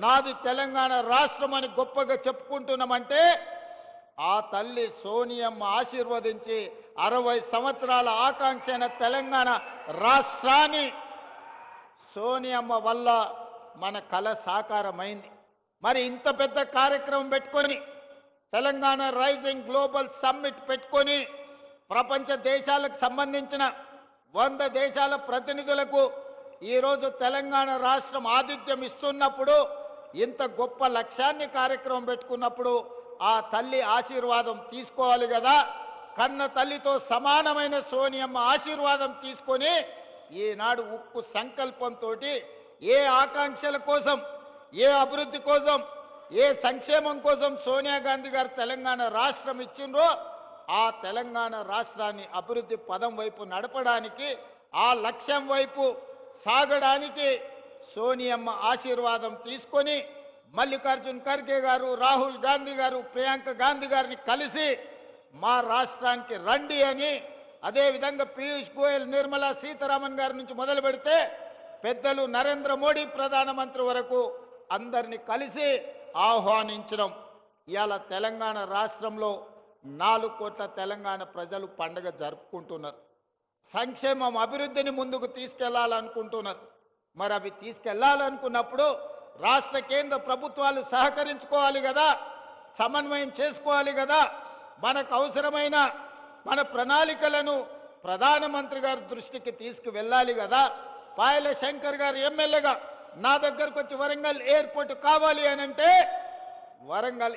నాది తెలంగాణ రాష్ట్రం అని గొప్పగా చెప్పుకుంటున్నామంటే ఆ తల్లి సోనియమ్మ ఆశీర్వదించి 60 సంవత్సరాల ఆకాంక్ష అయిన తెలంగాణ రాష్ట్రాన్ని సోనియమ్మ వల్ల మన కల సాకారమైంది. మరి ఇంత పెద్ద కార్యక్రమం పెట్టుకొని తెలంగాణ రైజింగ్ గ్లోబల్ సమ్మిట్ పెట్టుకొని ప్రపంచ దేశాలకు సంబంధించిన 100 దేశాల ప్రతినిధులకు ఈరోజు తెలంగాణ రాష్ట్రం ఆతిథ్యం ఇస్తున్నప్పుడు ఇంత గొప్ప లక్ష్యాన్ని కార్యక్రమం పెట్టుకున్నప్పుడు ఆ తల్లి ఆశీర్వాదం తీసుకోవాలి కదా. కన్న తల్లితో సమానమైన సోనియమ్మ ఆశీర్వాదం తీసుకొని ఈనాడు ఉక్కు సంకల్పంతో ఏ ఆకాంక్షల కోసం, ఏ అభివృద్ధి కోసం, ఏ సంక్షేమం కోసం సోనియా గాంధీ గారు తెలంగాణ రాష్ట్రం ఇచ్చిండ్రో ఆ తెలంగాణ రాష్ట్రాన్ని అభివృద్ధి పదం వైపు నడపడానికి, ఆ లక్ష్యం వైపు సాగడానికి సోనియమ్మ ఆశీర్వాదం తీసుకొని మల్లికార్జున్ ఖర్గే గారు, రాహుల్ గాంధీ గారు, ప్రియాంక గాంధీ గారిని కలిసి మా రాష్ట్రానికి రండి అని, అదేవిధంగా పీయూష్ గోయల్, నిర్మలా సీతారామన్ గారి నుంచి మొదలు పెడితే పెద్దలు నరేంద్ర మోడీ ప్రధానమంత్రి వరకు అందరినీ కలిసి ఆహ్వానించడం. ఇవాళ తెలంగాణ రాష్ట్రంలో 4 కోట్ల తెలంగాణ ప్రజలు పండుగ జరుపుకుంటున్నారు. సంక్షేమం, అభివృద్ధిని ముందుకు తీసుకెళ్లాలనుకుంటున్నారు. మరి అవి తీసుకెళ్లాలనుకున్నప్పుడు రాష్ట్ర కేంద్ర ప్రభుత్వాలు సహకరించుకోవాలి కదా, సమన్వయం చేసుకోవాలి కదా. మనకు అవసరమైన మన ప్రణాళికలను ప్రధానమంత్రి గారి దృష్టికి తీసుకువెళ్ళాలి కదా. పాయల శంకర్ గారు ఎమ్మెల్యేగా నా దగ్గరకు వచ్చి వరంగల్ ఎయిర్పోర్ట్ కావాలి అని అంటే వరంగల్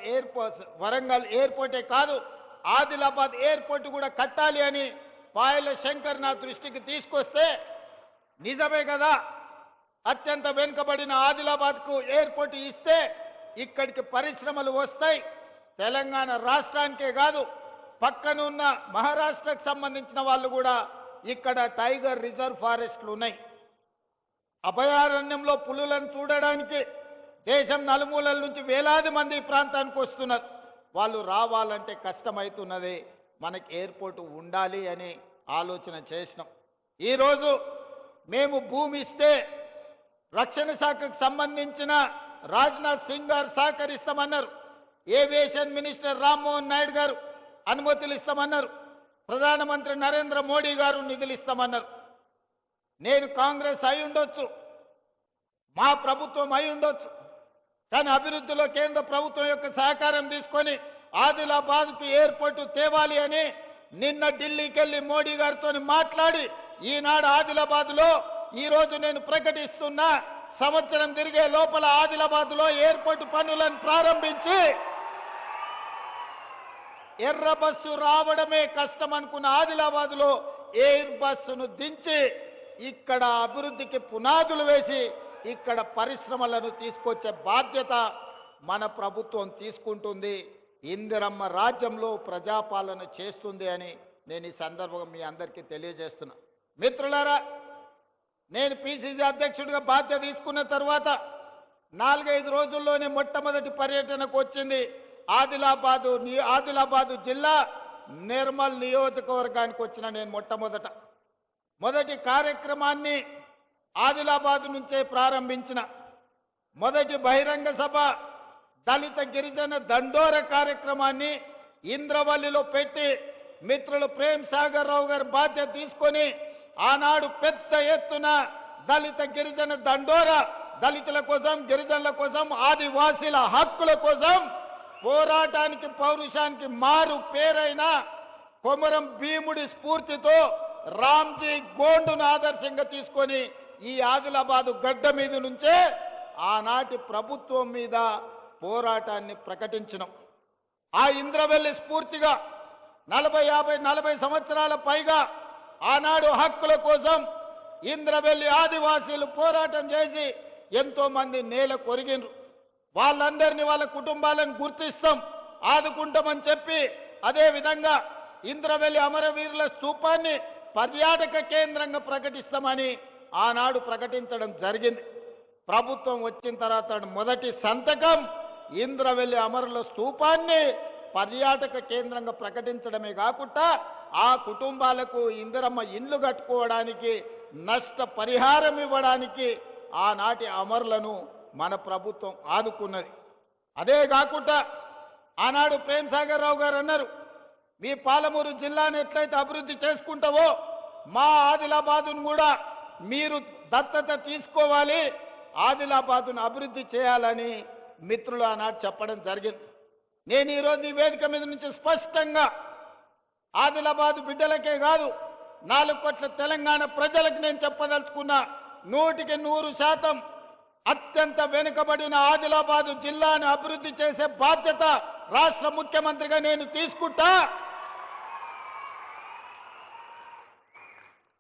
ఎయిర్పోర్టే కాదు ఆదిలాబాద్ ఎయిర్పోర్ట్ కూడా కట్టాలి అని పాయల శంకర్ నా దృష్టికి తీసుకొస్తే నిజమే కదా. అత్యంత వెనుకబడిన ఆదిలాబాద్కు ఎయిర్పోర్ట్ ఇస్తే ఇక్కడికి పరిశ్రమలు వస్తాయి. తెలంగాణ రాష్ట్రానికే కాదు పక్కనున్న మహారాష్ట్రకు సంబంధించిన వాళ్ళు కూడా ఇక్కడ టైగర్ రిజర్వ్ ఫారెస్ట్లు ఉన్నాయి. అభయారణ్యంలో పులులను చూడడానికి దేశం నలుమూలల నుంచి వేలాది మంది ఈ ప్రాంతానికి వస్తున్నారు. వాళ్ళు రావాలంటే కష్టమవుతున్నది. మనకి ఎయిర్పోర్ట్ ఉండాలి అని ఆలోచన చేసినాం. ఈరోజు మేము భూమి ఇస్తే రక్షణ శాఖకు సంబంధించిన రాజ్నాథ్ సింగ్ గారు సహకరిస్తామన్నారు. ఏవియేషన్ మినిస్టర్ రామ్మోహన్ నాయుడు గారు అనుమతులు ఇస్తామన్నారు. ప్రధానమంత్రి నరేంద్ర మోడీ గారు నిధులు ఇస్తామన్నారు. నేను కాంగ్రెస్ అయి ఉండొచ్చు, మా ప్రభుత్వం అయి ఉండొచ్చు, కానీ అభివృద్ధిలో కేంద్ర ప్రభుత్వం యొక్క సహకారం తీసుకొని ఆదిలాబాద్కు ఎయిర్పోర్టు తేవాలి అని నిన్న ఢిల్లీకి వెళ్ళి మోడీ గారితో మాట్లాడి ఈనాడు ఆదిలాబాద్లో ఈరోజు నేను ప్రకటిస్తున్నా, సంవత్సరం తిరిగే లోపల ఆదిలాబాద్లో ఎయిర్పోర్టు పనులను ప్రారంభించి ఎర్ర బస్సు రావడమే కష్టం అనుకున్న ఆదిలాబాద్లో ఎయిర్ బస్సును దించి ఇక్కడ అభివృద్ధికి పునాదులు వేసి ఇక్కడ పరిశ్రమలను తీసుకొచ్చే బాధ్యత మన ప్రభుత్వం తీసుకుంటుంది. ఇందిరమ్మ రాజ్యంలో ప్రజాపాలన చేస్తుంది అని నేను ఈ సందర్భంగా మీ అందరికీ తెలియజేస్తున్నా. మిత్రులారా, నేను పిసిసి అధ్యక్షుడిగా బాధ్యత తీసుకున్న తర్వాత 4-5 రోజుల్లోనే మొట్టమొదటి పర్యటనకు వచ్చింది ఆదిలాబాదు జిల్లా నిర్మల్ నియోజకవర్గానికి వచ్చిన నేను మొదటి కార్యక్రమాన్ని ఆదిలాబాద్ నుంచే ప్రారంభించిన. మొదటి బహిరంగ సభ దళిత గిరిజన దండోర కార్యక్రమాన్ని ఇంద్రవల్లిలో పెట్టి మిత్రులు ప్రేమ్ సాగర్ రావు గారు బాధ్యత తీసుకొని ఆనాడు పెద్ద ఎత్తున దళిత గిరిజన దండోర, దళితుల కోసం, గిరిజనుల కోసం, ఆదివాసీల హక్కుల కోసం పోరాటానికి, పౌరుషానికి మారు పేరైన కొమరం భీముడి స్ఫూర్తితో రామ్జీ గోండును ఆదర్శంగా తీసుకొని ఈ ఆదిలాబాదు గడ్డ మీద నుంచే ఆనాటి ప్రభుత్వం మీద పోరాటాన్ని ప్రకటించినాం. ఆ ఇంద్రవెల్లి స్ఫూర్తిగా 40 సంవత్సరాల పైగా ఆనాడు హక్కుల కోసం ఇంద్రవెల్లి ఆదివాసీలు పోరాటం చేసి ఎంతో మంది నేల కొరిగినరు. వాళ్ళందరినీ, వాళ్ళ కుటుంబాలను గుర్తిస్తాం, ఆదుకుంటామని చెప్పి అదే విధంగా ఇంద్రవెల్లి అమరవీరుల స్తూపాన్ని పర్యాటక కేంద్రంగా ప్రకటిస్తామని ఆనాడు ప్రకటించడం జరిగింది. ప్రభుత్వం వచ్చిన తర్వాత మొదటి సంతకం ఇంద్రవెల్లి అమరుల స్తూపాన్ని పర్యాటక కేంద్రంగా ప్రకటించడమే కాకుండా ఆ కుటుంబాలకు ఇందిరమ్మ ఇండ్లు కట్టుకోవడానికి, నష్ట పరిహారం ఇవ్వడానికి ఆనాటి అమరులను మన ప్రభుత్వం ఆదుకున్నది. అదే కాకుండా ఆనాడు ప్రేమ్ సాగర్ రావు గారు అన్నారు, మీ పాలమూరు జిల్లాను ఎట్లయితే అభివృద్ధి చేసుకుంటావో మా ఆదిలాబాదును కూడా మీరు దత్తత తీసుకోవాలి, ఆదిలాబాదును అభివృద్ధి చేయాలని మిత్రులు ఆనాడు చెప్పడం జరిగింది. నేను ఈరోజు ఈ వేదిక మీద నుంచి స్పష్టంగా ఆదిలాబాదు బిడ్డలకే కాదు 4 కోట్ల తెలంగాణ ప్రజలకు నేను చెప్పదలుచుకున్నా, 100% అత్యంత వెనుకబడిన ఆదిలాబాదు జిల్లాను అభివృద్ధి చేసే బాధ్యత రాష్ట్ర ముఖ్యమంత్రిగా నేను తీసుకుంటా.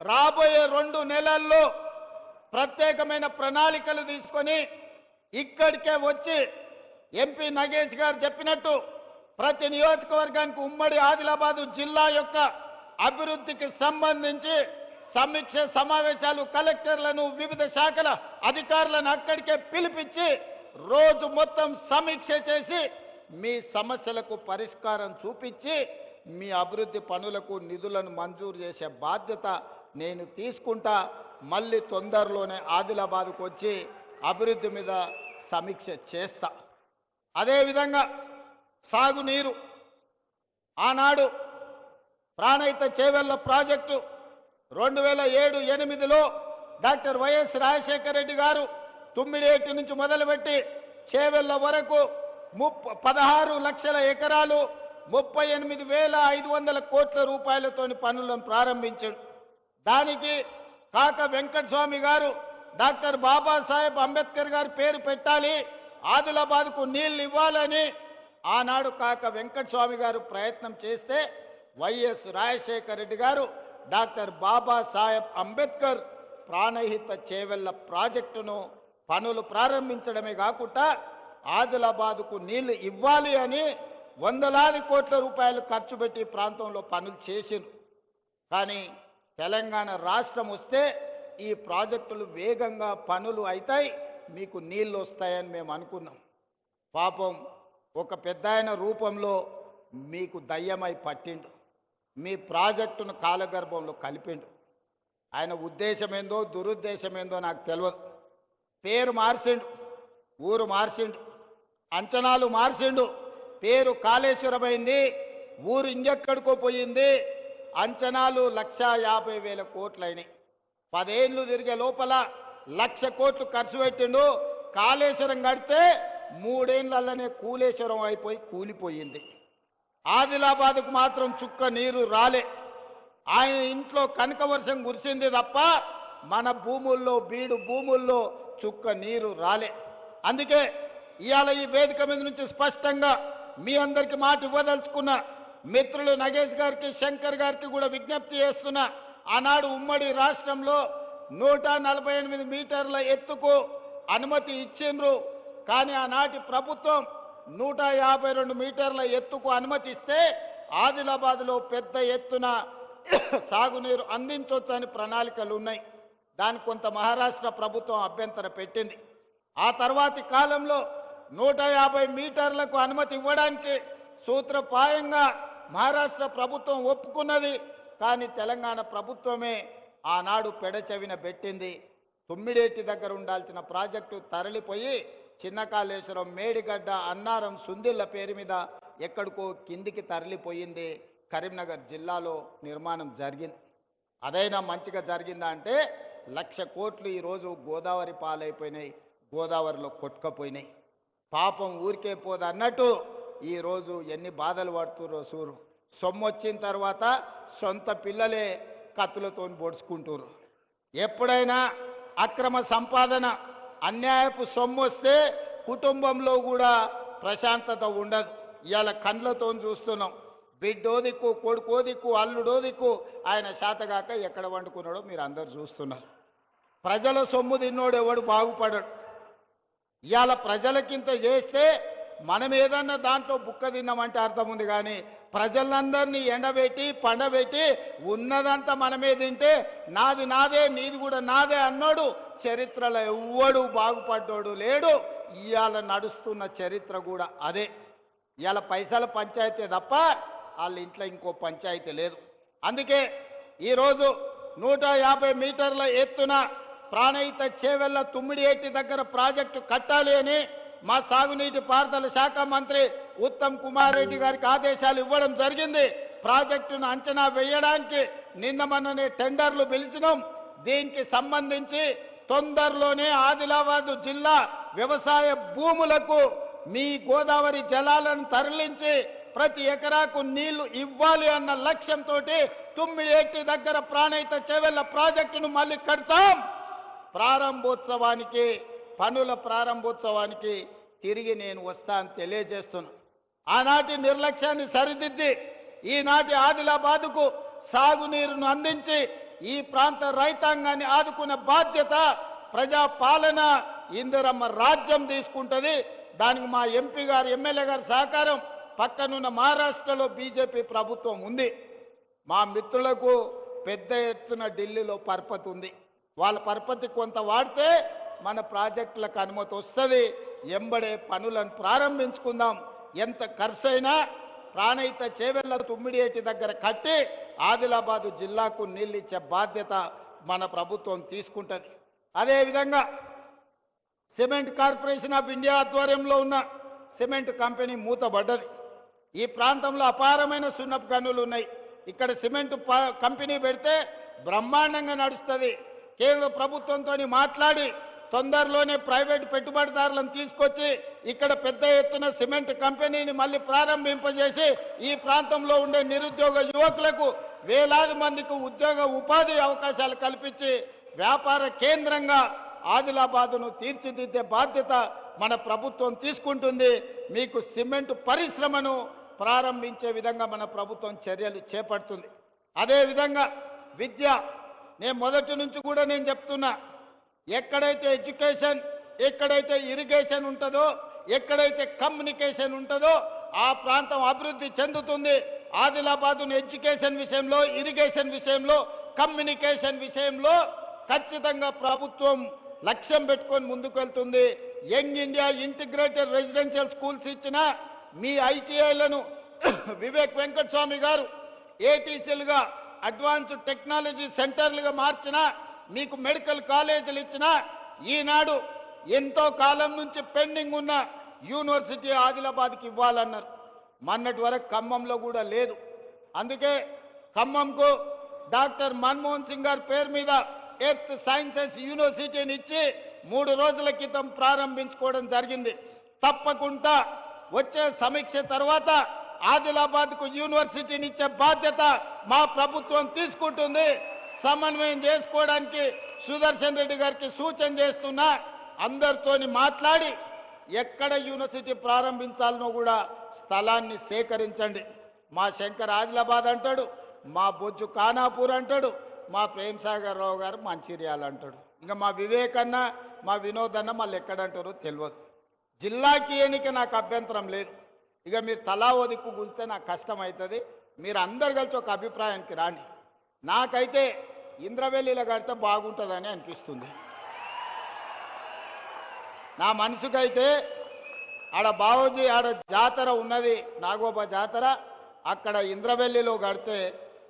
రాబోయే 2 నెలల్లో ప్రత్యేకమైన ప్రణాళికలు తీసుకొని ఇక్కడికే వచ్చి ఎంపీ నగేష్ గారు చెప్పినట్టు ప్రతి నియోజకవర్గానికి ఉమ్మడి ఆదిలాబాదు జిల్లా యొక్క అభివృద్ధికి సంబంధించి సమీక్ష సమావేశాలు కలెక్టర్లను వివిధ శాఖల అధికారులను అక్కడికే పిలిపించి రోజు మొత్తం సమీక్ష చేసి మీ సమస్యలకు పరిష్కారం చూపించి మీ అభివృద్ధి పనులకు నిధులను మంజూరు చేసే బాధ్యత నేను తీసుకుంటా. మళ్ళీ తొందరలోనే ఆదిలాబాద్కు వచ్చి అభివృద్ధి మీద సమీక్ష చేస్తా. అదేవిధంగా సాగునీరు ఆనాడు ప్రాణహిత చేవెళ్ల ప్రాజెక్టు 2007-8లో డాక్టర్ వైఎస్ రాజశేఖర రెడ్డి గారు తుమ్మిడేటి నుంచి మొదలుపెట్టి చేవెళ్ల వరకు 16 లక్షల ఎకరాలు 38,500 కోట్ల రూపాయలతోని పనులను ప్రారంభించాడు. దానికి కాక వెంకటస్వామి గారు డాక్టర్ బాబాసాహెబ్ అంబేద్కర్ గారి పేరు పెట్టాలి, ఆదిలాబాద్కు నీళ్లు ఇవ్వాలని ఆనాడు కాక వెంకటస్వామి గారు ప్రయత్నం చేస్తే వైఎస్ రాజశేఖర రెడ్డి గారు డాక్టర్ బాబాసాహెబ్ అంబేద్కర్ ప్రాణహిత చేవెళ్ల ప్రాజెక్టును పనులు ప్రారంభించడమే కాకుండా ఆదిలాబాద్కు నీళ్లు ఇవ్వాలి అని వందలాది కోట్ల రూపాయలు ఖర్చు పెట్టి ప్రాంతంలో పనులు చేసిండ్రు. కానీ తెలంగాణ రాష్ట్రం వస్తే ఈ ప్రాజెక్టులు వేగంగా పనులు అవుతాయి, మీకు నీళ్లు వస్తాయని మేము అనుకున్నాం. పాపం ఒక పెద్దాయన రూపంలో మీకు దయ్యమై పట్టిండు, మీ ప్రాజెక్టును కాలగర్భంలో కలిపిండు. ఆయన ఉద్దేశమేందో దురుద్దేశమేందో నాకు తెలియదు. పేరు మార్చిండు, ఊరు మార్చిండు, అంచనాలు మార్చిండు. పేరు కాళేశ్వరమైంది, ఊరు ఇంకెక్కడికో పోయింది. అంచనాలు 1,50,000 కోట్లయినాయి. 10 ఏళ్ళు తిరిగే లోపల 1,00,000 కోట్లు ఖర్చు పెట్టిండు. కాళేశ్వరం కడితే 3 ఏళ్లలోనే కూలేశ్వరం అయిపోయి కూలిపోయింది. ఆదిలాబాద్కు మాత్రం చుక్క నీరు రాలే. ఆయన ఇంట్లో కనక వర్షం కురిసింది తప్ప మన భూముల్లో బీడు భూముల్లో చుక్క నీరు రాలే. అందుకే ఇవాళ ఈ వేదిక మీద నుంచి స్పష్టంగా మీ అందరికీ మాట ఇవ్వదలుచుకున్న మిత్రులు నగేష్ గారికి శంకర్ గారికి కూడా విజ్ఞప్తి చేస్తున్నా. ఆనాడు ఉమ్మడి రాష్ట్రంలో 148 మీటర్ల ఎత్తుకు అనుమతి ఇచ్చిండ్రు. కానీ ఆనాటి ప్రభుత్వం 152 మీటర్ల ఎత్తుకు అనుమతిస్తే ఆదిలాబాద్లో పెద్ద ఎత్తున సాగునీరు అందించవచ్చని ప్రణాళికలు ఉన్నాయి. దానికి కొంత మహారాష్ట్ర ప్రభుత్వం అభ్యంతరం పెట్టింది. ఆ తర్వాతి కాలంలో 150 మీటర్లకు అనుమతి ఇవ్వడానికి సూత్రప్రాయంగా మహారాష్ట్ర ప్రభుత్వం ఒప్పుకున్నది. కానీ తెలంగాణ ప్రభుత్వమే ఆనాడు పెడచెవిన పెట్టింది. తుమ్మిడేటి దగ్గర ఉండాల్సిన ప్రాజెక్టు తరలిపోయి చిన్న కాళేశ్వరం, మేడిగడ్డ, అన్నారం, సుందిళ్ల పేరు మీద ఎక్కడికో కిందికి తరలిపోయింది. కరీంనగర్ జిల్లాలో నిర్మాణం జరిగింది. అదైనా మంచిగా జరిగిందా అంటే 1,00,000 కోట్లు ఈరోజు గోదావరి పాలైపోయినాయి, గోదావరిలో కొట్టుకపోయినాయి. పాపం ఊరికే పోదు అన్నట్టు ఈరోజు ఎన్ని బాధలు పడుతుర్రో సూరు. సొమ్ము వచ్చిన తర్వాత సొంత పిల్లలే కత్తులతో పొడుచుకుంటుర్రు. ఎప్పుడైనా అక్రమ సంపాదన, అన్యాయపు సొమ్ము వస్తే కుటుంబంలో కూడా ప్రశాంతత ఉండదు. ఇవాళ కండ్లతో చూస్తున్నాం. బిడ్డో దిక్కు, కొడుకో దిక్కు, అల్లుడో దిక్కు, ఆయన శాతగాక ఎక్కడ వండుకున్నాడో మీరు అందరు చూస్తున్నారు. ప్రజల సొమ్ము తిన్నోడు ఎవడు బాగుపడడు. ఇవాళ ప్రజలకింత చేస్తే మనం ఏదన్నా దాంట్లో బుక్క తిన్నామంటే అర్థం ఉంది. కానీ ప్రజలందరినీ ఎండబెట్టి పండబెట్టి ఉన్నదంతా మనమే తింటే నాది నాదే నీది కూడా నాదే అన్నాడు చరిత్రలో ఎవ్వడు బాగుపడ్డాడు లేడు. ఇవాళ నడుస్తున్న చరిత్ర కూడా అదే. ఇవాళ పైసల పంచాయతీ తప్ప వాళ్ళ ఇంట్లో ఇంకో పంచాయతీ లేదు. అందుకే ఈరోజు 150 మీటర్ల ఎత్తున ప్రాణహిత చేవెళ్ల తుమ్మిడియేటి దగ్గర ప్రాజెక్టు కట్టాలి అని మా సాగునీటి పారుదల శాఖ మంత్రి ఉత్తమ్ కుమార్ రెడ్డి గారికి ఆదేశాలు ఇవ్వడం జరిగింది. ప్రాజెక్టును అంచనా వేయడానికి నిన్న మొన్ననే టెండర్లు పిలిచినాం. దీనికి సంబంధించి తొందరలోనే ఆదిలాబాద్ జిల్లా వ్యవసాయ భూములకు మీ గోదావరి జలాలను తరలించి ప్రతి ఎకరాకు నీళ్లు ఇవ్వాలి అన్న లక్ష్యంతో తుమ్మిడియేటి దగ్గర ప్రాణహిత చేవెళ్ల ప్రాజెక్టును మళ్ళీ కడతాం. ప్రారంభోత్సవానికి పనుల ప్రారంభోత్సవానికి తిరిగి నేను వస్తా అని తెలియజేస్తున్నా. ఆనాటి నిర్లక్ష్యాన్ని సరిదిద్ది ఈనాటి ఆదిలాబాదుకు సాగునీరును అందించి ఈ ప్రాంత రైతాంగాన్ని ఆదుకునే బాధ్యత ప్రజాపాలన ఇందిరమ్మ రాజ్యం తీసుకుంటది. దానికి మా ఎంపీ గారు ఎమ్మెల్యే గారి సహకారం, పక్కనున్న మహారాష్ట్రలో బీజేపీ ప్రభుత్వం ఉంది. మా మిత్రులకు పెద్ద ఎత్తున ఢిల్లీలో పరపతి ఉంది. వాళ్ళ పరపతి కొంత వాడితే మన ప్రాజెక్టులకు అనుమతి వస్తుంది. ఎంబడే పనులను ప్రారంభించుకుందాం. ఎంత ఖర్చైనా ప్రాణహిత చేవెళ్ల తుమ్మిడియేటి దగ్గర కట్టి ఆదిలాబాదు జిల్లాకు నీళ్ళు ఇచ్చే బాధ్యత మన ప్రభుత్వం తీసుకుంటుంది. అదేవిధంగా సిమెంట్ కార్పొరేషన్ ఆఫ్ ఇండియా ఆధ్వర్యంలో ఉన్న సిమెంట్ కంపెనీ మూతబడ్డది. ఈ ప్రాంతంలో అపారమైన సున్నపు గనులు ఉన్నాయి. ఇక్కడ సిమెంట్ కంపెనీ పెడితే బ్రహ్మాండంగా నడుస్తుంది. కేంద్ర ప్రభుత్వంతో మాట్లాడి తొందరలోనే ప్రైవేట్ పెట్టుబడిదారులను తీసుకొచ్చి ఇక్కడ పెద్ద ఎత్తున సిమెంట్ కంపెనీని మళ్ళీ ప్రారంభింపజేసి ఈ ప్రాంతంలో ఉండే నిరుద్యోగ యువకులకు వేలాది మందికి ఉద్యోగ ఉపాధి అవకాశాలు కల్పించి వ్యాపార కేంద్రంగా ఆదిలాబాదును తీర్చిదిద్దే బాధ్యత మన ప్రభుత్వం తీసుకుంటుంది. మీకు సిమెంట్ పరిశ్రమను ప్రారంభించే విధంగా మన ప్రభుత్వం చర్యలు చేపడుతుంది. అదేవిధంగా విద్య, నేను మొదటి నుంచి కూడా నేను చెప్తున్నా, ఎక్కడైతే ఎడ్యుకేషన్, ఎక్కడైతే ఇరిగేషన్ ఉంటుందో, ఎక్కడైతే కమ్యూనికేషన్ ఉంటుందో ఆ ప్రాంతం అభివృద్ధి చెందుతుంది. ఆదిలాబాదును ఎడ్యుకేషన్ విషయంలో, ఇరిగేషన్ విషయంలో, కమ్యూనికేషన్ విషయంలో ఖచ్చితంగా ప్రభుత్వం లక్ష్యం పెట్టుకొని ముందుకు వెళ్తుంది. Young India integrated residential schools ఇచ్చిన మీ ఐటీఐలను వివేక్ వెంకటస్వామి గారు ఏటీసీలుగా అడ్వాన్స్డ్ టెక్నాలజీ సెంటర్లుగా మార్చిన, మీకు మెడికల్ కాలేజీలు ఇచ్చిన, ఈనాడు ఎంతో కాలం నుంచి పెండింగ్ ఉన్న యూనివర్సిటీ ఆదిలాబాద్కి ఇవ్వాలన్నారు. మొన్నటి వరకు ఖమ్మంలో కూడా లేదు. అందుకే ఖమ్మంకు డాక్టర్ మన్మోహన్ సింగ్ గారి పేరు మీద ఎర్త్ సైన్సెస్ యూనివర్సిటీని ఇచ్చి 3 రోజుల క్రితం ప్రారంభించుకోవడం జరిగింది. తప్పకుండా వచ్చే సమీక్ష తర్వాత ఆదిలాబాద్కు యూనివర్సిటీని ఇచ్చే బాధ్యత మా ప్రభుత్వం తీసుకుంటుంది. సమన్వయం చేసుకోవడానికి సుదర్శన్ రెడ్డి గారికి సూచన చేస్తున్నా. అందరితోని మాట్లాడి ఎక్కడ యూనివర్సిటీ ప్రారంభించాలనో కూడా స్థలాన్ని సేకరించండి. మా శంకర్ ఆదిలాబాద్ అంటాడు, మా బొజ్జు ఖానాపూర్ అంటాడు, మా ప్రేమ్ సాగర్ రావు గారు మంచిర్యాల అంటాడు. ఇంకా మా వివేక్ అన్న, మా వినోద్ అన్న మళ్ళీ ఎక్కడంటారో తెలియదు. జిల్లాకి ఎన్నిక నాకు అభ్యంతరం లేదు. ఇక మీరు తలా ఓ దిక్కు కూలితే నాకు కష్టం అవుతుంది. మీరు అందరు కలిసి ఒక అభిప్రాయానికి రాండి. నాకైతే ఇంద్రవెల్లిలో కడితే బాగుంటుందని అనిపిస్తుంది. నా మనసుకైతే ఆడ బావోజీ ఆడ జాతర ఉన్నది, నాగోబా జాతర, అక్కడ ఇంద్రవెల్లిలో కడితే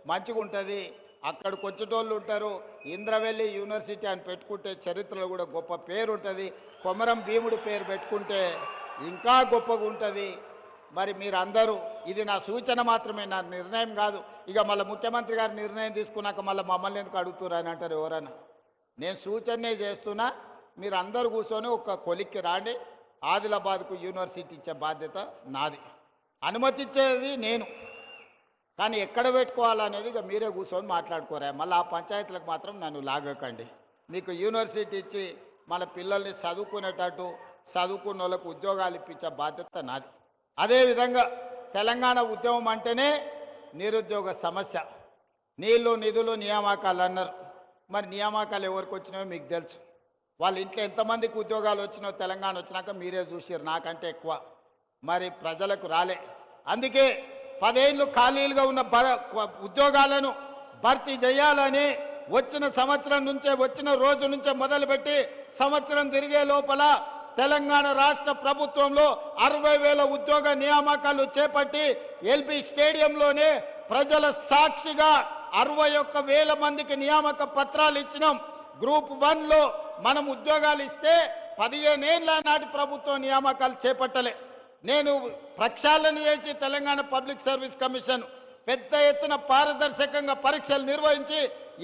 మంచిగా ఉంటుంది. అక్కడికి వచ్చేటోళ్ళు ఉంటారు. ఇంద్రవెల్లి యూనివర్సిటీ అని పెట్టుకుంటే చరిత్రలో కూడా గొప్ప పేరు ఉంటుంది. కొమరం భీముడి పేరు పెట్టుకుంటే ఇంకా గొప్పగా ఉంటుంది. మరి మీరందరూ, ఇది నా సూచన మాత్రమే, నా నిర్ణయం కాదు. ఇక మళ్ళీ ముఖ్యమంత్రి గారు నిర్ణయం తీసుకున్నాక మళ్ళీ మమ్మల్ని ఎందుకు అడుగుతున్నారు అని అంటారు ఎవరన్నా. నేను సూచనే చేస్తున్నా. మీరు అందరూ కూర్చొని ఒక కొలిక్కి రాండి. ఆదిలాబాద్కు యూనివర్సిటీ ఇచ్చే బాధ్యత నాది. అనుమతి ఇచ్చేది నేను, కానీ ఎక్కడ పెట్టుకోవాలనేది ఇక మీరే కూర్చొని మాట్లాడుకోరా. మళ్ళీ ఆ పంచాయతీలకు మాత్రం నన్ను లాగకండి. మీకు యూనివర్సిటీ ఇచ్చి మన పిల్లల్ని చదువుకునేటట్టు, చదువుకున్న వాళ్ళకు ఉద్యోగాలు ఇప్పించే బాధ్యత నాది. అదేవిధంగా తెలంగాణ ఉద్యమం అంటేనే నిరుద్యోగ సమస్య. నీళ్లు, నిధులు, నియామకాలు అన్నారు. మరి నియామకాలు ఎవరికి వచ్చినాయో మీకు తెలుసు. వాళ్ళ ఇంట్లో ఎంతమందికి ఉద్యోగాలు వచ్చినాయో తెలంగాణ వచ్చినాక మీరే చూసారు, నాకంటే ఎక్కువ. మరి ప్రజలకు రాలే. అందుకే 10 ఏళ్ళు ఖాళీలుగా ఉన్న ఉద్యోగాలను భర్తీ చేయాలని వచ్చిన సంవత్సరం నుంచే, వచ్చిన రోజు నుంచే మొదలుపెట్టి సంవత్సరం తిరిగే లోపల తెలంగాణ రాష్ట్ర ప్రభుత్వంలో 60,000 ఉద్యోగ నియామకాలు చేపట్టి ఎల్బీ స్టేడియంలోనే ప్రజల సాక్షిగా 61,000 మందికి నియామక పత్రాలు ఇచ్చినాం. గ్రూప్ 1లో మనం ఉద్యోగాలు ఇస్తే 15 ఏళ్ల నాటి ప్రభుత్వం నియామకాలు చేపట్టలే. నేను ప్రక్షాళన చేసి తెలంగాణ పబ్లిక్ సర్వీస్ కమిషన్ పెద్ద ఎత్తున పారదర్శకంగా పరీక్షలు నిర్వహించి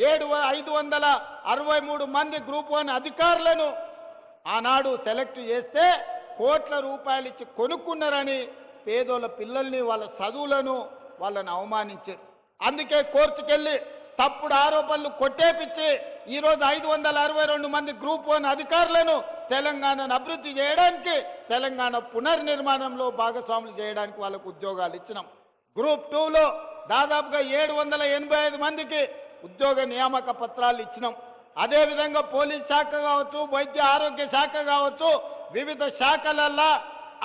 563 మంది గ్రూప్ 1 అధికారులను ఆనాడు సెలెక్ట్ చేస్తే కోట్ల రూపాయలు ఇచ్చి కొనుక్కున్నారని పేదోళ్ళ పిల్లల్ని వాళ్ళ చదువులను వాళ్ళని అవమానించారు. అందుకే కోర్టుకెళ్ళి తప్పుడు ఆరోపణలు కొట్టేపిచ్చి ఈరోజు 562 మంది గ్రూప్ 1 అధికారులను తెలంగాణను అభివృద్ధి చేయడానికి, తెలంగాణ పునర్నిర్మాణంలో భాగస్వాములు చేయడానికి వాళ్ళకు ఉద్యోగాలు ఇచ్చినాం. గ్రూప్ 2లో దాదాపుగా 785 మందికి ఉద్యోగ నియామక పత్రాలు ఇచ్చినాం. అదేవిధంగా పోలీస్ శాఖ కావచ్చు, వైద్య ఆరోగ్య శాఖ కావచ్చు, వివిధ శాఖలల్లో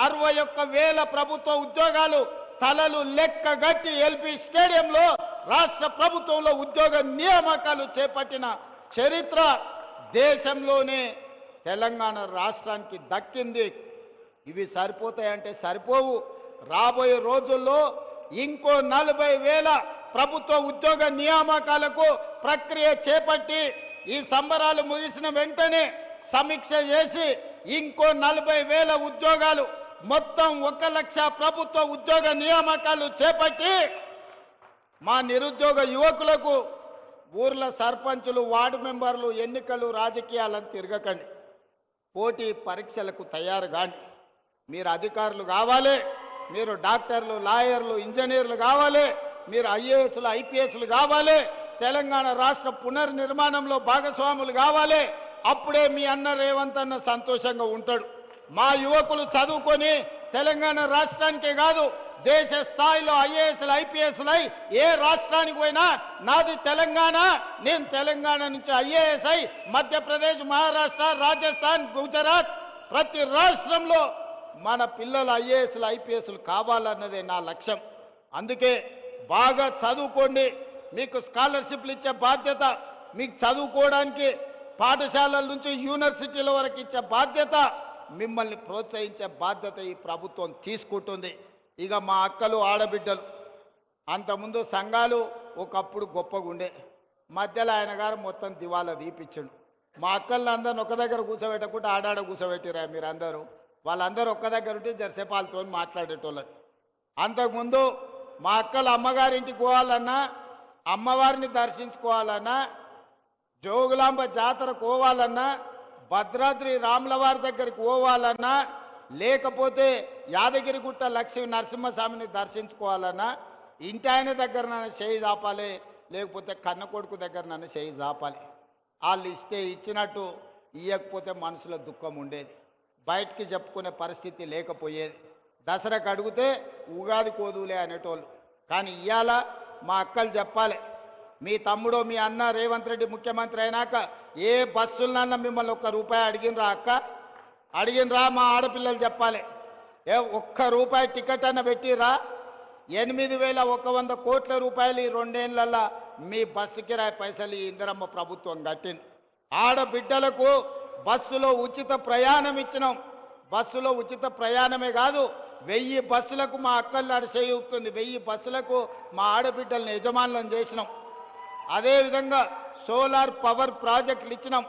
61,000 ప్రభుత్వ ఉద్యోగాలు తలలు లెక్కగట్టి ఎల్పి స్టేడియంలో రాష్ట్ర ప్రభుత్వంలో ఉద్యోగ నియామకాలు చేపట్టిన చరిత్ర దేశంలోనే తెలంగాణ రాష్ట్రానికి దక్కింది. ఇవి సరిపోతాయంటే సరిపోవు. రాబోయే రోజుల్లో ఇంకో 40,000 ప్రభుత్వ ఉద్యోగ నియామకాలకు ప్రక్రియ చేపట్టి ఈ సంబరాలు ముగిసిన వెంటనే సమీక్ష చేసి ఇంకో 40,000 ఉద్యోగాలు మొత్తం 1 లక్ష ప్రభుత్వ ఉద్యోగ నియామకాలు చేపట్టి మా నిరుద్యోగ యువకులకు ఊర్ల సర్పంచులు, వార్డు మెంబర్లు, ఎన్నికలు, రాజకీయాలను తిరగకండి. పోటీ పరీక్షలకు తయారు కాండి. మీరు అధికారులు కావాలి, మీరు డాక్టర్లు, లాయర్లు, ఇంజనీర్లు కావాలి, మీరు ఐఏఎస్లు, ఐపీఎస్లు కావాలి, తెలంగాణ రాష్ట్ర పునర్నిర్మాణంలో భాగస్వాములు కావాలి. అప్పుడే మీ అన్న రేవంత్ అన్న సంతోషంగా ఉంటాడు. మా యువకులు చదువుకొని తెలంగాణ రాష్ట్రానికే కాదు దేశ స్థాయిలో ఐఏఎస్లు, ఐపీఎస్లై ఏ రాష్ట్రానికి పోయినా నాది తెలంగాణ, నేను తెలంగాణ నుంచి ఐఏఎస్ అయి మధ్యప్రదేశ్, మహారాష్ట్ర, రాజస్థాన్, గుజరాత్ ప్రతి రాష్ట్రంలో మన పిల్లలు ఐఏఎస్లు, ఐపీఎస్లు కావాలన్నదే నా లక్ష్యం. అందుకే బాగా చదువుకోండి. మీకు స్కాలర్షిప్లు ఇచ్చే బాధ్యత, మీకు చదువుకోవడానికి పాఠశాలల నుంచి యూనివర్సిటీల వరకు ఇచ్చే బాధ్యత, మిమ్మల్ని ప్రోత్సహించే బాధ్యత ఈ ప్రభుత్వం తీసుకుంటుంది. ఇక మా అక్కలు, ఆడబిడ్డలు అంతకుముందు సంఘాలు ఒకప్పుడు గొప్పగా ఉండే, మధ్యలో ఆయన గారు మొత్తం దివాలా తీపిచ్చిండు. మా అక్కల్ని అందరిని ఒక దగ్గర కూర్చోబెట్టకుండా ఆడాడ కూర్చోబెట్టిరా మీరు అందరూ. వాళ్ళందరూ ఒక్క దగ్గర ఉంటే జరసేపాలతో మాట్లాడేటోళ్ళని. అంతకుముందు మా అక్కలు అమ్మగారింటికి పోవాలన్నా, అమ్మవారిని దర్శించుకోవాలన్నా, జోగులాంబ జాతరకు పోవాలన్నా, భద్రాద్రి రాములవారి దగ్గరికి పోవాలన్నా, లేకపోతే యాదగిరిగుట్ట లక్ష్మీ నరసింహస్వామిని దర్శించుకోవాలన్నా ఇంటి ఆయన దగ్గర నన్ను చేయి చాపాలి, లేకపోతే కన్న కొడుకు దగ్గర నన్ను చేయి చాపాలి. వాళ్ళు ఇస్తే ఇచ్చినట్టు, ఇవ్వకపోతే మనసులో దుఃఖం ఉండేది, బయటికి చెప్పుకునే పరిస్థితి లేకపోయేది. దసరాకు అడిగితే ఉగాది కోదులే అనేటోళ్ళు. కానీ ఇవాళ మా అక్కలు చెప్పాలి, మీ తమ్ముడు, మీ అన్న రేవంత్ రెడ్డి ముఖ్యమంత్రి అయినాక ఏ బస్సులన్నా మిమ్మల్ని ₹1 అడిగినరా అక్క? అడిగినరా? మా ఆడపిల్లలు చెప్పాలి. ₹1 టికెట్ అన్న పెట్టిరా? 8,100 కోట్ల రూపాయలు ఈ 2 ఏళ్లలో మీ బస్సు కిరాయి పైసలు ఈ ఇందిరమ్మ ప్రభుత్వం కట్టింది. ఆడబిడ్డలకు బస్సులో ఉచిత ప్రయాణం ఇచ్చినాం. బస్సులో ఉచిత ప్రయాణమే కాదు, 1000 బస్సులకు మా అక్కలు అడిసేయుతుంది, 1000 బస్సులకు మా ఆడబిడ్డలను యజమానులను చేసినాం. అదేవిధంగా సోలార్ పవర్ ప్రాజెక్టులు ఇచ్చినాం.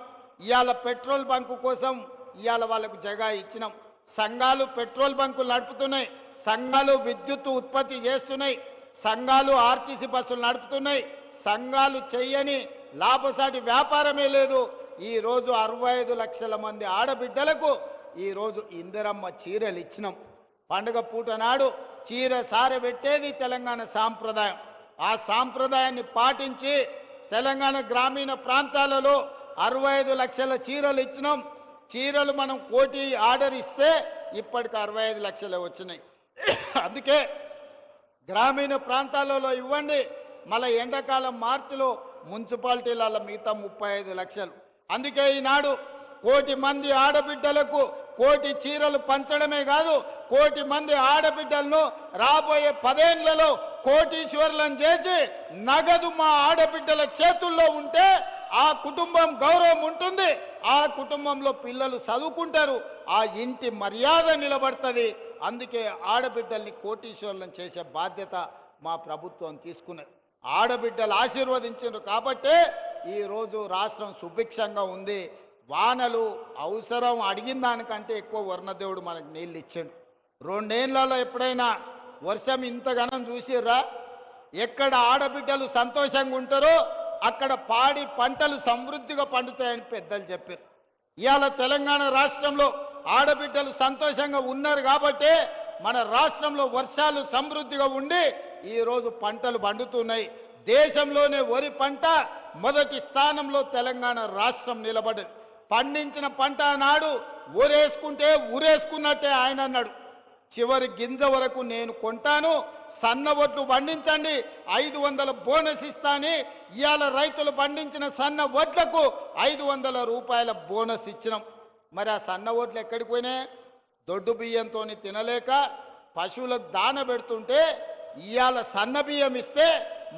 ఇవాళ పెట్రోల్ బంకు కోసం ఇవాళ వాళ్ళకు జగా ఇచ్చినాం. సంఘాలు పెట్రోల్ బంకులు నడుపుతున్నాయి, సంఘాలు విద్యుత్ ఉత్పత్తి చేస్తున్నాయి, సంఘాలు ఆర్టీసీ బస్సులు నడుపుతున్నాయి. సంఘాలు చెయ్యని లాభసాటి వ్యాపారమే లేదు. ఈరోజు 65 లక్షల మంది ఆడబిడ్డలకు ఈరోజు ఇందిరమ్మ చీరలు ఇచ్చినాం. పండుగ పూట నాడు చీర సారె పెట్టేది తెలంగాణ సాంప్రదాయం. ఆ సాంప్రదాయాన్ని పాటించి తెలంగాణ గ్రామీణ ప్రాంతాలలో 65 లక్షల చీరలు ఇచ్చినాం. చీరలు మనం 1 కోటి ఆర్డర్ ఇస్తే ఇప్పటికి 65 లక్షలే వచ్చినాయి. అందుకే గ్రామీణ ప్రాంతాలలో ఇవ్వండి. మళ్ళీ ఎండాకాలం మార్చిలో మున్సిపాలిటీలలో మిగతా 35 లక్షలు. అందుకే ఈనాడు 1 కోటి మంది ఆడబిడ్డలకు 1 కోటి చీరలు పంచడమే కాదు, 1 కోటి మంది ఆడబిడ్డలను రాబోయే 10 ఏళ్లలో కోటీశ్వరులను చేసి నగదు మా ఆడబిడ్డల చేతుల్లో ఉంటే ఆ కుటుంబం గౌరవం ఉంటుంది, ఆ కుటుంబంలో పిల్లలు చదువుకుంటారు, ఆ ఇంటి మర్యాద నిలబడుతుంది. అందుకే ఆడబిడ్డల్ని కోటీశ్వరులను చేసే బాధ్యత మా ప్రభుత్వం తీసుకున్నది. ఆడబిడ్డలు ఆశీర్వదించారు కాబట్టే ఈరోజు రాష్ట్రం సుభిక్షంగా ఉంది. వానలు అవసరం అడిగిన దానికంటే ఎక్కువ వర్ణదేవుడు మనకు నీళ్ళు ఇచ్చాడు. 2 ఏళ్లలో ఎప్పుడైనా వర్షం ఇంతగానం చూసిర్రా? ఎక్కడ ఆడబిడ్డలు సంతోషంగా ఉంటారో అక్కడ పాడి పంటలు సమృద్ధిగా పండుతాయని పెద్దలు చెప్పారు. ఇవాళ తెలంగాణ రాష్ట్రంలో ఆడబిడ్డలు సంతోషంగా ఉన్నారు కాబట్టే మన రాష్ట్రంలో వర్షాలు సమృద్ధిగా ఉండి ఈరోజు పంటలు పండుతున్నాయి. దేశంలోనే వరి పంట మొదటి స్థానంలో తెలంగాణ రాష్ట్రం నిలబడ్డది. పండించిన పంట నాడు ఊరేసుకుంటే ఊరేసుకున్నట్టే ఆయన అన్నాడు. చివరి గింజ వరకు నేను కొంటాను, సన్న వడ్లు పండించండి, 500 బోనస్ ఇస్తాని ఇవాళ రైతులు పండించిన సన్న వడ్లకు 500 రూపాయల బోనస్ ఇచ్చినాం. మరి ఆ సన్న వడ్లు ఎక్కడికి పోయినాయి? దొడ్డు బియ్యంతో తినలేక పశువులకు దాన పెడుతుంటే ఇవాళ సన్న బియ్యం ఇస్తే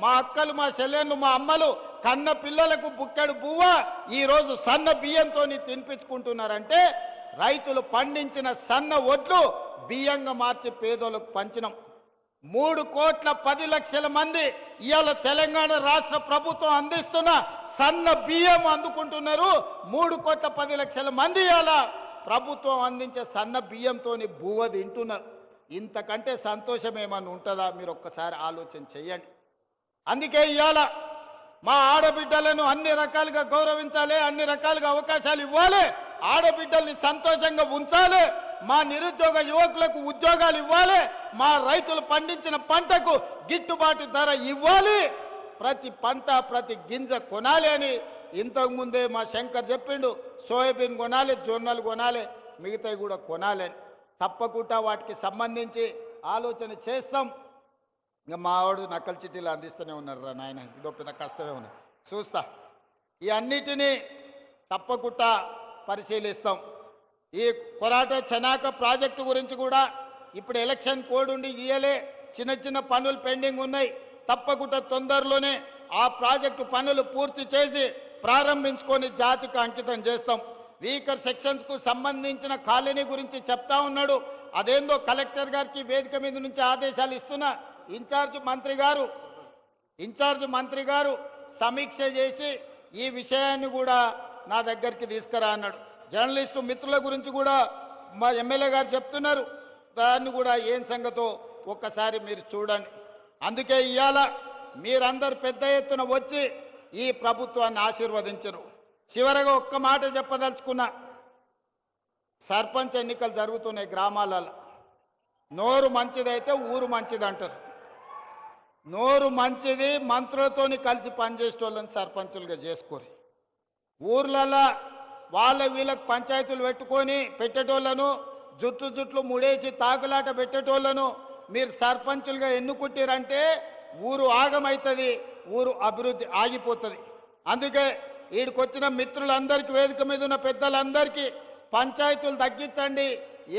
మా అక్కలు, మా చెల్లెళ్ళు, మా అమ్మలు కన్న పిల్లలకు బుక్కెడు బువ్వ ఈరోజు సన్న బియ్యంతో తినిపించుకుంటున్నారంటే రైతులు పండించిన సన్న వడ్లు బియ్యంగా మార్చి పేదోళ్ళకు పంచినాం. 3,10,00,000 మంది ఇవాళ తెలంగాణ రాష్ట్ర ప్రభుత్వం అందిస్తున్న సన్న బియ్యం అందుకుంటున్నారు. 3,10,00,000 మంది ఇవాళ ప్రభుత్వం అందించే సన్న బియ్యంతో బువ్వ తింటున్నారు. ఇంతకంటే సంతోషం ఏమన్నా ఉంటుందా? మీరు ఒక్కసారి ఆలోచన చెయ్యండి. అందుకే ఇవాళ మా ఆడబిడ్డలను అన్ని రకాలుగా గౌరవించాలి, అన్ని రకాలుగా అవకాశాలు ఇవ్వాలి, ఆడబిడ్డల్ని సంతోషంగా ఉంచాలి, మా నిరుద్యోగ యువకులకు ఉద్యోగాలు ఇవ్వాలి, మా రైతులు పండించిన పంటకు గిట్టుబాటు ధర ఇవ్వాలి, ప్రతి పంట ప్రతి గింజ కొనాలి అని ఇంతకుముందే మా శంకర్ చెప్పిండు. సోయాబీన్ కొనాలి, జొన్నలు కొనాలి, మిగతావి కూడా కొనాలి అని. తప్పకుండా వాటికి సంబంధించి ఆలోచన చేస్తాం. ఇంకా మావాడు నకల్ చిట్టీలు అందిస్తూనే ఉన్నారు రా నాయన, ఇదో పెద్ద కష్టమే ఉన్నది. చూస్తా, ఈ అన్నిటినీ తప్పకుండా పరిశీలిస్తాం. ఈ కొరాట చెనాక ప్రాజెక్టు గురించి కూడా ఇప్పుడు ఎలక్షన్ కోడ్ ఉండి ఇయ్యలే, చిన్న చిన్న పనులు పెండింగ్ ఉన్నాయి. తప్పకుండా తొందరలోనే ఆ ప్రాజెక్టు పనులు పూర్తి చేసి ప్రారంభించుకొని జాతికి అంకితం చేస్తాం. వీకర్ సెక్షన్స్ కు సంబంధించిన కాలనీ గురించి చెప్తా ఉన్నాడు. అదేందో కలెక్టర్ గారికి వేదిక మీద నుంచి ఆదేశాలు ఇస్తున్నా. ఇన్ఛార్జ్ మంత్రి గారు సమీక్ష చేసి ఈ విషయాన్ని కూడా నా దగ్గరికి తీసుకురా అన్నాడు. జర్నలిస్టు మిత్రుల గురించి కూడా మా ఎమ్మెల్యే గారు చెప్తున్నారు. దాన్ని కూడా ఏం సంగతో ఒక్కసారి మీరు చూడండి. అందుకే ఇవాళ మీరందరూ పెద్ద ఎత్తున వచ్చి ఈ ప్రభుత్వాన్ని ఆశీర్వదించరు. చివరగా ఒక్క మాట చెప్పదలుచుకున్నా. సర్పంచ్ ఎన్నికలు జరుగుతున్నాయి గ్రామాలలో. నోరు మంచిదైతే ఊరు మంచిది అంటారు. నోరు మంచిది మంత్రులతోని కలిసి పనిచేసేటోళ్ళని సర్పంచులుగా చేసుకోరు. ఊర్లలో వాళ్ళ వీళ్ళకి పంచాయతీలు పెట్టుకొని పెట్టేటోళ్లను, జుట్లు ముడేసి తాకులాట పెట్టేటోళ్లను మీరు సర్పంచులుగా ఎన్నుకుంటారంటే ఊరు ఆగమవుతుంది, ఊరు అభివృద్ధి ఆగిపోతుంది. అందుకే ఈడికొచ్చిన మిత్రులందరికీ, వేదిక మీద ఉన్న పెద్దలందరికీ పంచాయతీలు తగ్గించండి,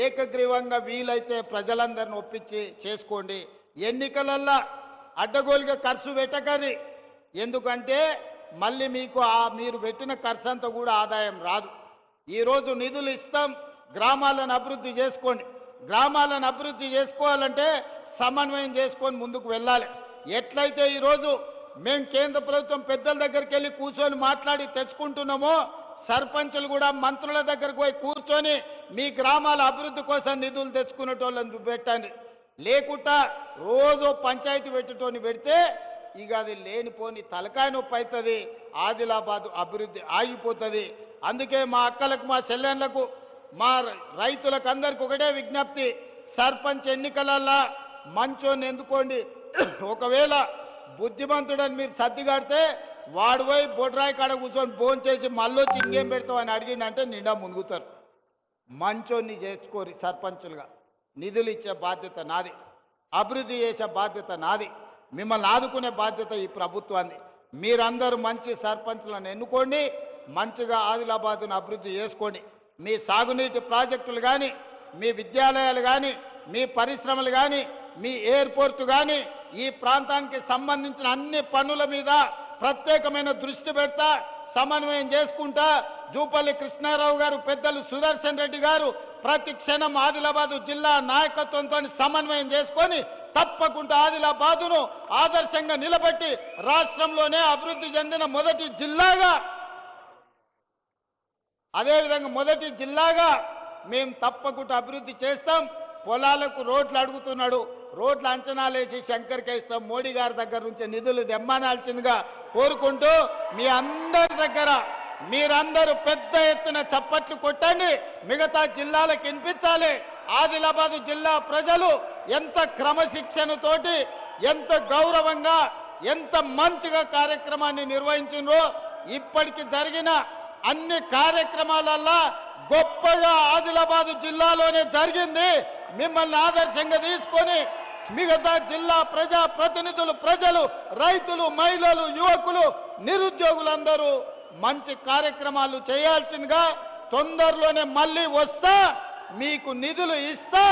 ఏకగ్రీవంగా వీలైతే ప్రజలందరిని ఒప్పించి చేసుకోండి. ఎన్నికలల్లో అడ్డగోలుగా ఖర్చు పెట్టకరి. ఎందుకంటే మళ్ళీ మీకు మీరు పెట్టిన ఖర్చు అంతా కూడా ఆదాయం రాదు. ఈరోజు నిధులు ఇస్తాం, గ్రామాలను అభివృద్ధి చేసుకోండి. గ్రామాలను అభివృద్ధి చేసుకోవాలంటే సమన్వయం చేసుకొని ముందుకు వెళ్ళాలి. ఎట్లయితే ఈరోజు మేము కేంద్ర ప్రభుత్వం పెద్దల దగ్గరికి వెళ్ళి కూర్చొని మాట్లాడి తెచ్చుకుంటున్నామో, సర్పంచులు కూడా మంత్రుల దగ్గరకు పోయి కూర్చొని మీ గ్రామాల అభివృద్ధి కోసం నిధులు తెచ్చుకునేటోళ్ళని పెట్టండి. లేకుండా రోజు పంచాయతీ పెట్టేటోని పెడితే ఇక అది లేనిపోని తలకాయ నొప్పి అవుతుంది, ఆదిలాబాద్ అభివృద్ధి ఆగిపోతుంది. అందుకే మా అక్కలకు, మా చెల్లెళ్లకు, మా రైతులకు అందరికి ఒకటే విజ్ఞప్తి. సర్పంచ్ ఎన్నికలల్లా మంచోని ఎందుకోండి. ఒకవేళ బుద్ధిమంతుడని మీరు సర్దిగాడితే వాడు పోయి బొడ్రాయి కాడ కూర్చొని భోజనం చేసి మళ్ళొచ్చి ఇంకేం పెడతామని అడిగిందంటే నిండా మునుగుతారు. మంచోన్ని చేసుకోరి సర్పంచులుగా. నిధులు ఇచ్చే బాధ్యత నాది, అభివృద్ధి చేసే బాధ్యత నాది, మిమ్మల్ని ఆదుకునే బాధ్యత ఈ ప్రభుత్వాన్ని. మీరందరూ మంచి సర్పంచులను ఎన్నుకోండి, మంచిగా ఆదిలాబాద్ను అభివృద్ధి చేసుకోండి. మీ సాగునీటి ప్రాజెక్టులు కానీ, మీ విద్యాలయాలు కానీ, మీ పరిశ్రమలు కానీ, మీ ఎయిర్పోర్ట్ కానీ, ఈ ప్రాంతానికి సంబంధించిన అన్ని పనుల మీద ప్రత్యేకమైన దృష్టి పెడతా, సమన్వయం చేసుకుంటా. జూపల్లి కృష్ణారావు గారు, పెద్దలు సుదర్శన్ రెడ్డి గారు ప్రతి క్షణం ఆదిలాబాద్ జిల్లా నాయకత్వంతో సమన్వయం చేసుకొని తప్పకుండా ఆదిలాబాదును ఆదర్శంగా నిలబెట్టి రాష్ట్రంలోనే అభివృద్ధి చెందిన మొదటి జిల్లాగా, అదేవిధంగా మొదటి జిల్లాగా మేము తప్పకుండా అభివృద్ధి చేస్తాం. పొలాలకు రోడ్లు అడుగుతున్నాడు, రోడ్ల అంచనాలేసి శంకర్కి ఇస్తాం. మోడీ గారి దగ్గర నుంచి నిధులు తెమ్మనాల్సిందిగా కోరుకుంటూ మీ అందరి దగ్గర మీరందరూ పెద్ద ఎత్తున చప్పట్లు కొట్టండి, మిగతా జిల్లాలకు వినిపించాలి. ఆదిలాబాదు జిల్లా ప్రజలు ఎంత క్రమశిక్షణతోటి, ఎంత గౌరవంగా, ఎంత మంచిగా కార్యక్రమాన్ని నిర్వహించినో, ఇప్పటికి జరిగిన అన్ని కార్యక్రమాలల్లో గొప్పగా ఆదిలాబాదు జిల్లాలోనే జరిగింది. మిమ్మల్ని ఆదర్శంగా తీసుకొని మిగతా జిల్లా ప్రజా ప్రతినిధులు, ప్రజలు, రైతులు, మహిళలు, యువకులు, నిరుద్యోగులందరూ మంచి కార్యక్రమాలు చేయాల్సిందిగా, తొందరలోనే మళ్ళీ వస్తా, మీకు నిధులు ఇస్తా,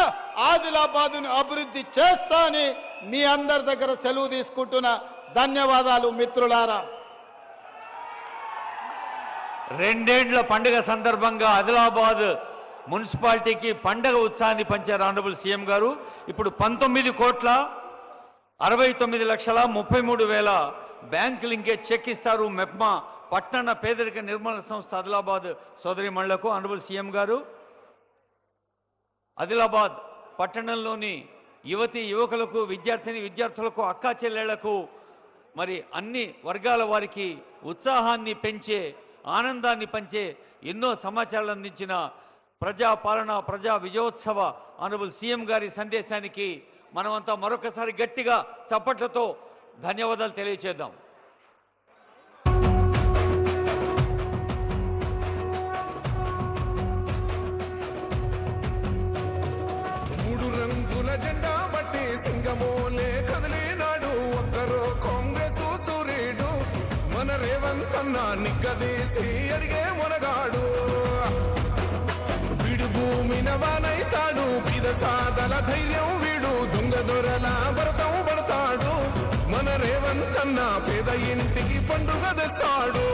ఆదిలాబాదుని అభివృద్ధి చేస్తా అని మీ అందరి దగ్గర సెలవు తీసుకుంటున్నా. ధన్యవాదాలు మిత్రులారా. రెండేండ్ల పండుగ సందర్భంగా ఆదిలాబాద్ మున్సిపాలిటీకి పండగ ఉత్సాహాన్ని పంచారు ఆనరబుల్ సీఎం గారు. ఇప్పుడు 19,69,33,000 బ్యాంక్ లింకేజ్ చెక్ ఇస్తారు మెప్మా పట్టణ పేదరిక నిర్మూలన సంస్థ ఆదిలాబాద్ సోదరిమణులకు. ఆనరబుల్ సీఎం గారు, ఆదిలాబాద్ పట్టణంలోని యువతి యువకులకు, విద్యార్థులకు, అక్కా చెల్లెళ్లకు, మరి అన్ని వర్గాల వారికి ఉత్సాహాన్ని పెంచే, ఆనందాన్ని పంచే ఎన్నో సమాచారాలు అందించిన ప్రజాపాలన, ప్రజా విజయోత్సవ ఆనరబుల్ సీఎం గారి సందేశానికి మనమంతా మరొకసారి గట్టిగా చప్పట్లతో ధన్యవాదాలు తెలియచేద్దాం. మూడు రంగుల జెండా బట్టి సింగమోలే కదిలినాడు ఒక్కరో కాంగ్రెస్ సూర్యుడు, మన రేవంత్ అన్న నిగ్గదీసి అడిగే మునగాడు. వీడు భూమిన వానైతాడు, బీద సాదల ధైర్యం వీడు, దొంగ దొరల భరతం పడతాడు. మన రేవంత్ అన్న పేద ఇంటికి పండుగ తెస్తాడు.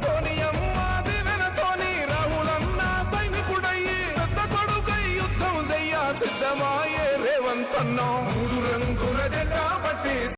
సోనియమ్మ దివెనతోని రాహులన్న సైనికుడయ్యి పెద్ద కొడుకై యుద్ధం చెయ్య సిద్ధమాయే రేవంత్ అన్న. మూడు రంగుల జెండా బట్టి